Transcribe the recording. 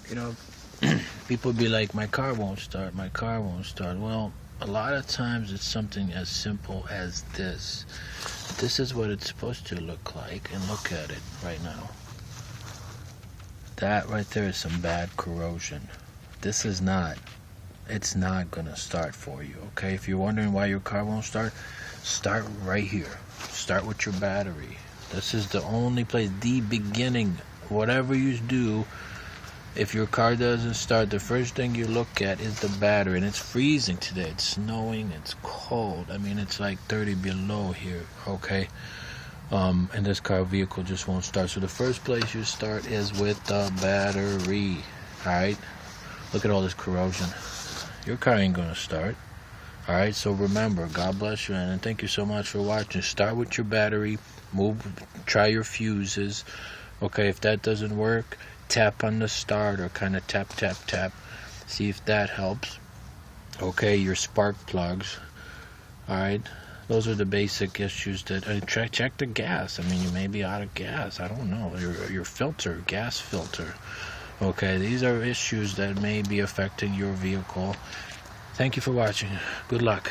You know, people be like, my car won't start, my car won't start. Well, a lot of times it's something as simple as this. This is what it's supposed to look like, and look at it right now. That right there is some bad corrosion. This is not, it's not gonna start for you, okay? If you're wondering why your car won't start right here. Start with your battery. This is the only place, the beginning. Whatever you do, if your car doesn't start, the first thing you look at is the battery. And it's freezing today. It's snowing. It's cold. I mean, it's like 30 below here, okay? And this car vehicle just won't start. So the first place you start is with the battery, all right? Look at all this corrosion. Your car ain't gonna start. All right, so remember, God bless you, and thank you so much for watching. Start with your battery, try your fuses. Okay, if that doesn't work, tap on the start, or kind of tap, tap, tap. See if that helps. Okay, your spark plugs. All right, those are the basic issues that check the gas. I mean, you may be out of gas. I don't know. Your filter, gas filter. Okay, these are issues that may be affecting your vehicle. Thank you for watching. Good luck.